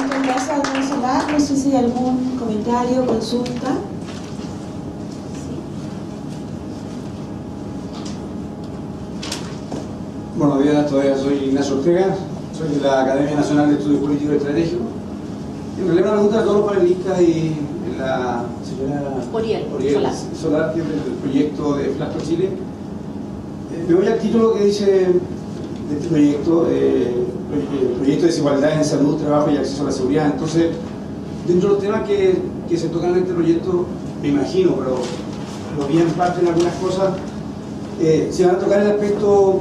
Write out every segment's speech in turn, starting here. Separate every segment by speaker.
Speaker 1: Muchas gracias, doctora Solar. No sé si hay algún comentario, consulta.
Speaker 2: Buenos días, todavía soy Ignacio Ortega, soy de la Academia Nacional de Estudios Políticos y Estratégicos. En realidad me pregunta a todos los panelistas y la señora
Speaker 3: Oriel
Speaker 2: Solar, que es del proyecto de Flasco Chile. Me voy al título que dice de este proyecto, proyecto de desigualdades en salud, trabajo y acceso a la seguridad. Entonces, dentro de los temas que se tocan en este proyecto, me imagino, pero lo vi en parte en algunas cosas, se van a tocar el aspecto,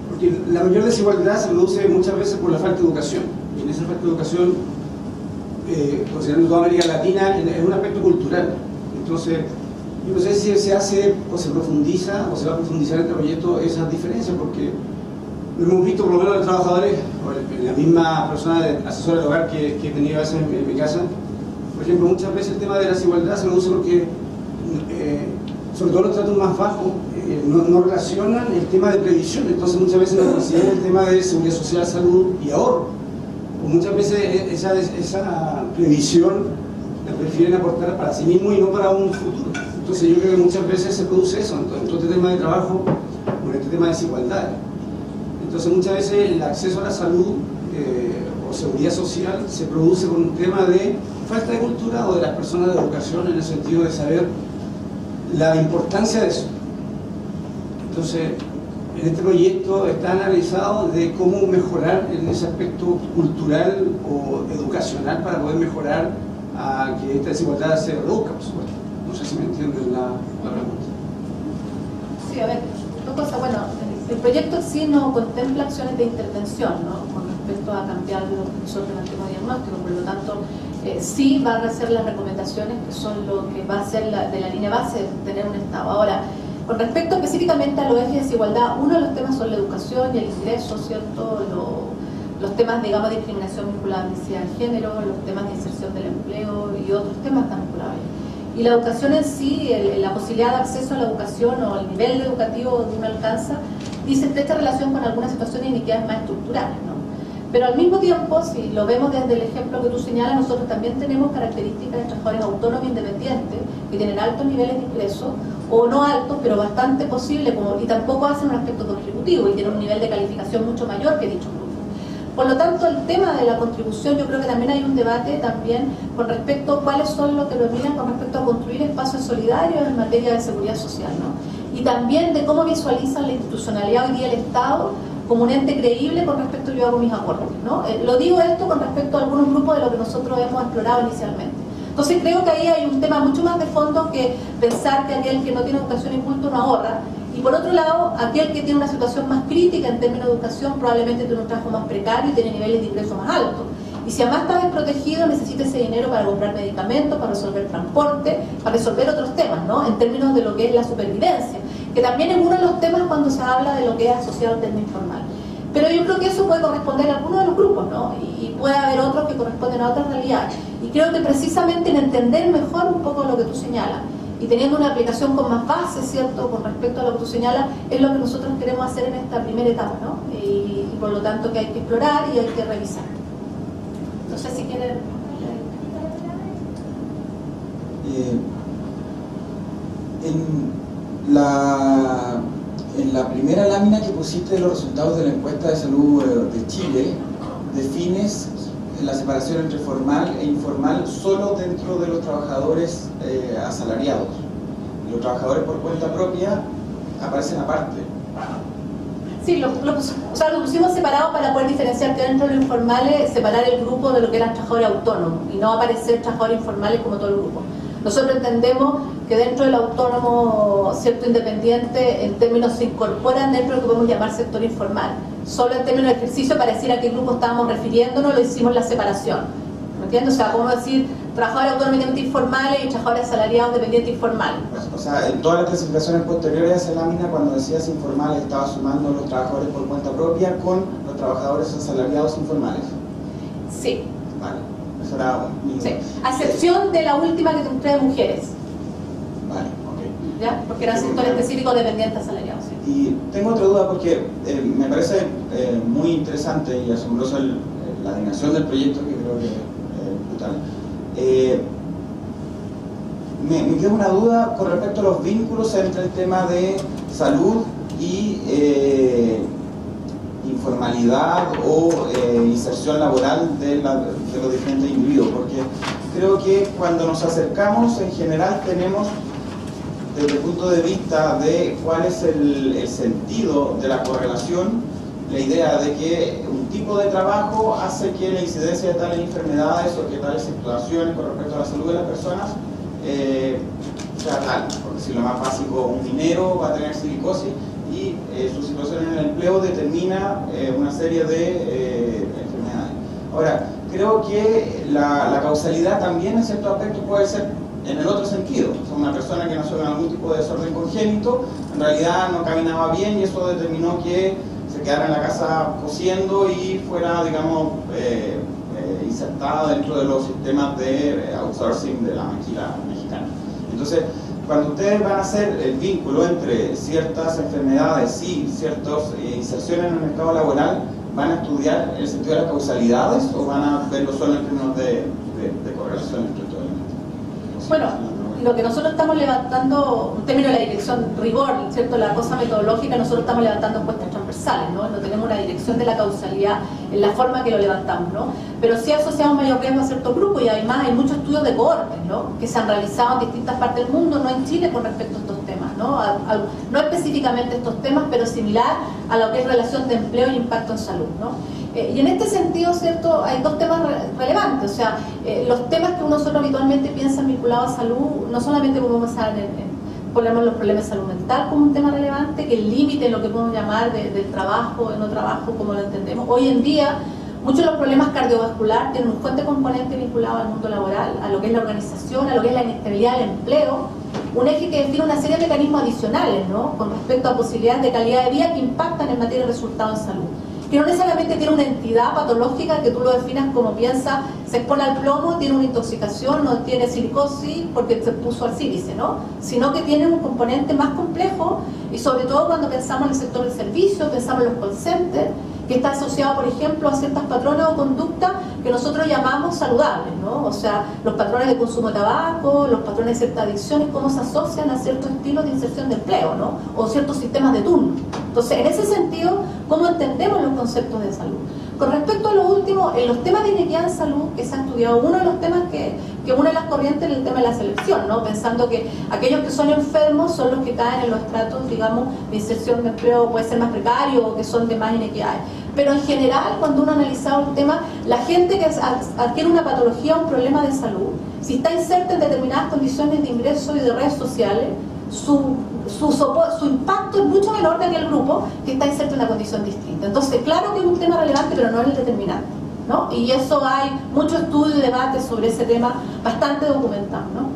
Speaker 2: porque la mayor desigualdad se produce muchas veces por la falta de educación, y en esa falta de educación, considerando toda América Latina, es un aspecto cultural. Entonces, yo no sé si se hace o se profundiza o se va a profundizar en este proyecto esas diferencias, porque lo hemos visto por lo menos los trabajadores, o la misma persona asesora del hogar que he tenido a veces en mi casa. Por ejemplo, muchas veces el tema de la desigualdad se produce porque, sobre todo los tratos más bajos, no relacionan el tema de previsión. Entonces muchas veces no consideran el tema de seguridad social, salud y ahorro. O muchas veces esa previsión la prefieren aportar para sí mismos y no para un futuro. Entonces yo creo que muchas veces se produce eso, en todo este tema de trabajo, con este tema de desigualdad. Entonces muchas veces el acceso a la salud o seguridad social se produce con un tema de falta de cultura o de las personas de educación, en el sentido de saber la importancia de eso. Entonces, en este proyecto está analizado de cómo mejorar en ese aspecto cultural o educacional para poder mejorar a que esta desigualdad se reduzca, por supuesto. No sé si me entienden la pregunta.
Speaker 3: Sí, a ver, dos cosas. Bueno, el proyecto en sí no contempla acciones de intervención, ¿no?, con respecto a cambiar lo que nosotros tenemos diagnóstico, por lo tanto, sí van a ser las recomendaciones que son lo que va a ser de la línea base de tener un Estado. Ahora, con respecto específicamente a los ejes de desigualdad, uno de los temas son la educación y el ingreso, ¿cierto? Los temas, digamos, de discriminación vinculada a la identidad de género, los temas de inserción del empleo y otros temas tan vinculados. Y la educación en sí, la posibilidad de acceso a la educación o el nivel educativo que uno alcanza, dice estrecha relación con algunas situaciones de iniquidades más estructurales, ¿no? Pero al mismo tiempo, si lo vemos desde el ejemplo que tú señalas, nosotros también tenemos características de trabajadores autónomos independientes que tienen altos niveles de ingreso, o no altos, pero bastante posible, y tampoco hacen un aspecto contributivo y tienen un nivel de calificación mucho mayor que dicho grupo. Por lo tanto, el tema de la contribución, yo creo que también hay un debate también con respecto a cuáles son los que lo miran con respecto a construir espacios solidarios en materia de seguridad social, ¿no? Y también de cómo visualizan la institucionalidad hoy día del Estado como un ente creíble con respecto a yo hago mis aportes, ¿no? Lo digo esto con respecto a algunos grupos de lo que nosotros hemos explorado inicialmente. Entonces creo que ahí hay un tema mucho más de fondo que pensar que aquel que no tiene educación y culto no ahorra, y por otro lado, aquel que tiene una situación más crítica en términos de educación probablemente tiene un trabajo más precario y tiene niveles de ingreso más altos. Y si además está desprotegido, necesita ese dinero para comprar medicamentos, para resolver transporte, para resolver otros temas, ¿no?, en términos de lo que es la supervivencia, que también es uno de los temas cuando se habla de lo que es asociado al término informal. Pero yo creo que eso puede corresponder a algunos de los grupos, ¿no?, y puede haber otros que corresponden a otras realidades. Y creo que precisamente en entender mejor un poco lo que tú señalas y teniendo una aplicación con más base, ¿cierto?, con respecto a lo que tú señalas, es lo que nosotros queremos hacer en esta primera etapa, ¿no? Y por lo tanto que hay que explorar y hay que revisar. No sé si quieren...
Speaker 4: En la primera lámina que pusiste de los resultados de la encuesta de salud de Chile, defines la separación entre formal e informal solo dentro de los trabajadores asalariados. Los trabajadores por cuenta propia aparecen aparte.
Speaker 3: Sí, lo pusimos separado para poder diferenciar que dentro de los informales separar el grupo de lo que eran trabajadores autónomos y no aparecer trabajadores informales como todo el grupo. Nosotros entendemos que dentro del autónomo, cierto, independiente, en términos se incorporan dentro de lo que podemos llamar sector informal. Solo en términos de ejercicio, para decir a qué grupo estábamos refiriéndonos, lo hicimos la separación. ¿Me entiendes? O sea, podemos decir trabajadores autónomos informales y trabajadores asalariados dependientes informales.
Speaker 4: O sea, en todas las clasificaciones posteriores a esa lámina, cuando decías informales, estaba sumando los trabajadores por cuenta propia con los trabajadores asalariados informales.
Speaker 3: Sí.
Speaker 4: Vale, eso era mi...
Speaker 3: Sí, a excepción de la última que te mostré de mujeres.
Speaker 4: Vale, ok.
Speaker 3: ¿Ya? Porque eran sectores específicos dependientes asalariados. Sí.
Speaker 4: Y tengo otra duda porque me parece muy interesante y asombroso la dimensión del proyecto, que creo que es brutal. Me queda una duda con respecto a los vínculos entre el tema de salud y informalidad o inserción laboral de los diferentes individuos, porque creo que cuando nos acercamos en general tenemos, desde el punto de vista de cuál es el sentido de la correlación, la idea de que un tipo de trabajo hace que la incidencia de tales enfermedades o que tales situaciones con respecto a la salud de las personas sea tal. Por decirlo más básico, un minero va a tener silicosis y su situación en el empleo determina una serie de enfermedades. Ahora, creo que la causalidad también en ciertos aspectos puede ser en el otro sentido. O sea, una persona que nació con algún tipo de desorden congénito, en realidad no caminaba bien y eso determinó que se quedara en la casa cosiendo y fuera, digamos, insertada dentro de los sistemas de outsourcing de la maquila mexicana. Entonces, cuando ustedes van a hacer el vínculo entre ciertas enfermedades y ciertas inserciones en el mercado laboral, ¿van a estudiar el sentido de las causalidades o van a verlo solo en términos de correlación entre todo el
Speaker 3: Bueno, lo que nosotros estamos levantando, en términos de la dirección rigor, ¿cierto? La cosa metodológica, nosotros estamos levantando encuestas transversales, ¿no? No tenemos una dirección de la causalidad en la forma que lo levantamos, ¿no? Pero sí asociamos mayor riesgo a ciertos grupos y además hay muchos estudios de cohortes, ¿no? Que se han realizado en distintas partes del mundo, no en Chile, con respecto a estos temas, ¿no? No específicamente estos temas, pero similar a lo que es relación de empleo y impacto en salud, ¿no? Y en este sentido, ¿cierto? Hay dos temas relevantes, o sea, los temas que uno solo habitualmente piensa vinculados a salud, no solamente podemos pensar ponemos los problemas de salud mental como un tema relevante, que el límite en lo que podemos llamar del trabajo, no trabajo, como lo entendemos. Hoy en día, muchos de los problemas cardiovasculares tienen un fuerte componente vinculado al mundo laboral, a lo que es la organización, a lo que es la inestabilidad del empleo, un eje que define una serie de mecanismos adicionales, ¿no? Con respecto a posibilidades de calidad de vida que impactan en materia de resultados en salud. Que no necesariamente tiene una entidad patológica que tú lo definas como piensa, se expone al plomo, tiene una intoxicación, no tiene silicosis porque se puso al sílice, ¿no? Sino que tiene un componente más complejo y sobre todo cuando pensamos en el sector del servicio, pensamos en los call centers, que está asociado, por ejemplo, a ciertas patrones o conductas que nosotros llamamos saludables, ¿no? O sea, los patrones de consumo de tabaco, los patrones de ciertas adicciones, cómo se asocian a ciertos estilos de inserción de empleo, ¿no? O ciertos sistemas de turno. Entonces, en ese sentido, ¿cómo entendemos los conceptos de salud? Con respecto a lo último, en los temas de inequidad en salud que se ha estudiado, uno de los temas que une las corrientes es el tema de la selección, ¿no? Pensando que aquellos que son enfermos son los que caen en los estratos, digamos, de inserción de empleo puede ser más precario o que son de más inequidades. Pero en general, cuando uno ha analizado el tema, la gente que adquiere una patología o un problema de salud, si está inserta en determinadas condiciones de ingreso y de redes sociales, su impacto es mucho menor que aquel grupo que está inserto en una condición distinta. Entonces, claro que es un tema relevante, pero no es el determinante, ¿no? Y eso hay mucho estudio y debate sobre ese tema, bastante documentado, ¿no?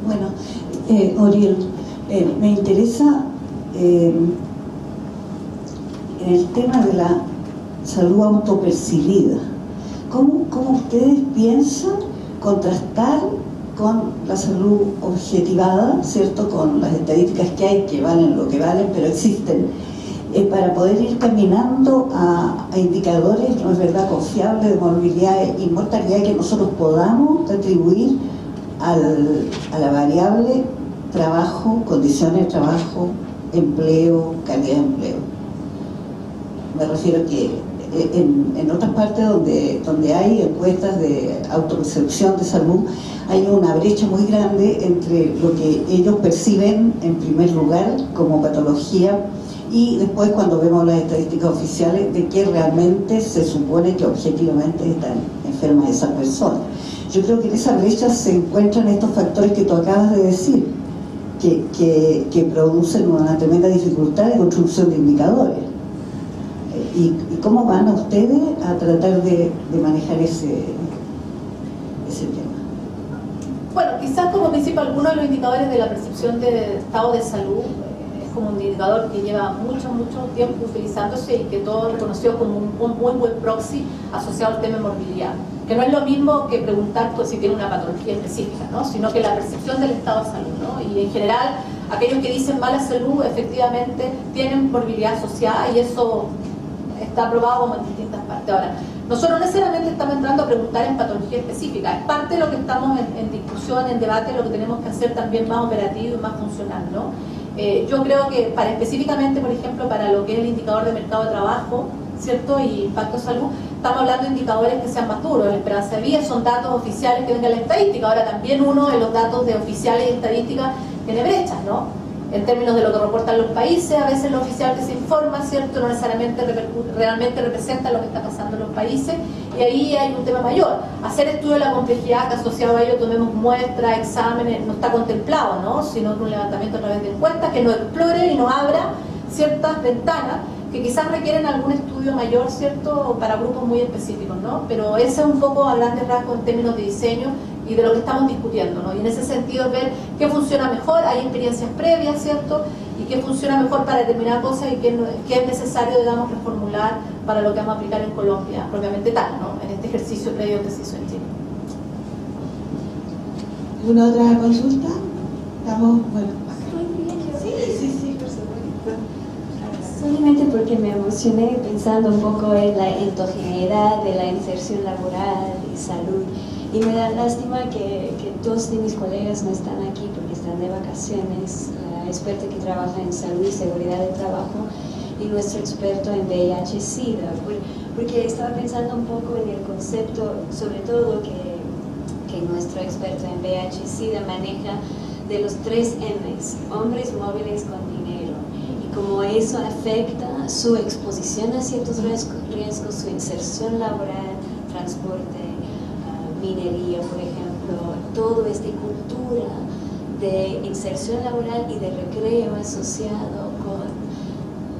Speaker 1: Bueno, Oriol, me interesa en el tema de la salud autopercibida. ¿Cómo ustedes piensan contrastar con la salud objetivada, ¿cierto? Con las estadísticas que hay, que valen lo que valen, pero existen, para poder ir caminando a indicadores, no es verdad, confiables de morbilidad y mortalidad que nosotros podamos atribuir a la variable trabajo, condiciones de trabajo, empleo, calidad de empleo? Me refiero que en otras partes donde hay encuestas de autopercepción de salud, hay una brecha muy grande entre lo que ellos perciben en primer lugar como patología y después cuando vemos las estadísticas oficiales de que realmente se supone que objetivamente están enfermas esas personas. Yo creo que en esa brecha se encuentran estos factores que tú acabas de decir, que producen una tremenda dificultad de construcción de indicadores. ¿Y cómo van a ustedes a tratar de manejar ese tema?
Speaker 3: Bueno, quizás como principio algunos de los indicadores de la percepción de estado de salud es como un indicador que lleva mucho tiempo utilizándose y que todo reconoció como un muy buen proxy asociado al tema de morbilidad, que no es lo mismo que preguntar pues, si tiene una patología específica, ¿no? Sino que la percepción del estado de salud, ¿no? Y en general aquellos que dicen mala salud efectivamente tienen morbilidad asociada y eso está aprobado como en distintas partes. Ahora, nosotros no necesariamente estamos entrando a preguntar en patología específica, es parte de lo que estamos en discusión, en debate, lo que tenemos que hacer también más operativo y más funcional, ¿no? Yo creo que específicamente, por ejemplo, para lo que es el indicador de mercado de trabajo, ¿cierto? Y impacto de salud, estamos hablando de indicadores que sean más duros. La esperanza de vida son datos oficiales que vengan la estadística. Ahora también uno de los datos de oficiales y estadísticas tiene brechas, ¿no? En términos de lo que reportan los países, a veces lo oficial que se informa, ¿cierto?, no necesariamente realmente representa lo que está pasando en los países, y ahí hay un tema mayor. Hacer estudio de la complejidad que asociado a ello tomemos muestras, exámenes, no está contemplado, ¿no?, sino un levantamiento a través de encuestas que nos explore y nos abra ciertas ventanas que quizás requieren algún estudio mayor, ¿cierto?, para grupos muy específicos, ¿no? Pero ese es un poco a grandes rasgos en términos de diseño y de lo que estamos discutiendo, ¿no? Y en ese sentido es ver qué funciona mejor, hay experiencias previas, ¿cierto?, y qué funciona mejor para determinadas cosas y qué es necesario, digamos, reformular para lo que vamos a aplicar en Colombia, propiamente tal, ¿no?, en este ejercicio previo que se hizo en Chile.
Speaker 5: ¿Alguna otra consulta? Estamos, bueno. Sí, por supuesto.
Speaker 6: Solamente porque me emocioné pensando un poco en la heterogeneidad de la inserción laboral y salud. Y me da lástima que dos de mis colegas no están aquí porque están de vacaciones, la experta que trabaja en salud y seguridad del trabajo y nuestro experto en VIH-Sida, porque estaba pensando un poco en el concepto, sobre todo que nuestro experto en VIH-Sida maneja de los 3 M's, hombres móviles con dinero, y cómo eso afecta su exposición a ciertos riesgos, su inserción laboral, transporte, minería, por ejemplo, toda esta cultura de inserción laboral y de recreo asociado con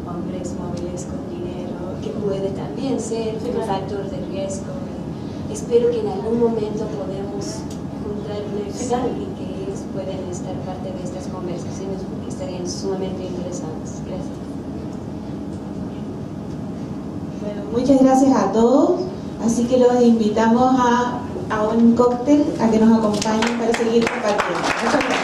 Speaker 6: hombres móviles con dinero, que puede también ser un factor de riesgo. Espero que en algún momento podamos juntarnos y que ellos puedan estar parte de estas conversaciones porque estarían sumamente interesantes. Gracias.
Speaker 5: Bueno, muchas gracias a todos, así que los invitamos a un cóctel, a que nos acompañen para seguir compartiendo. Muchas gracias.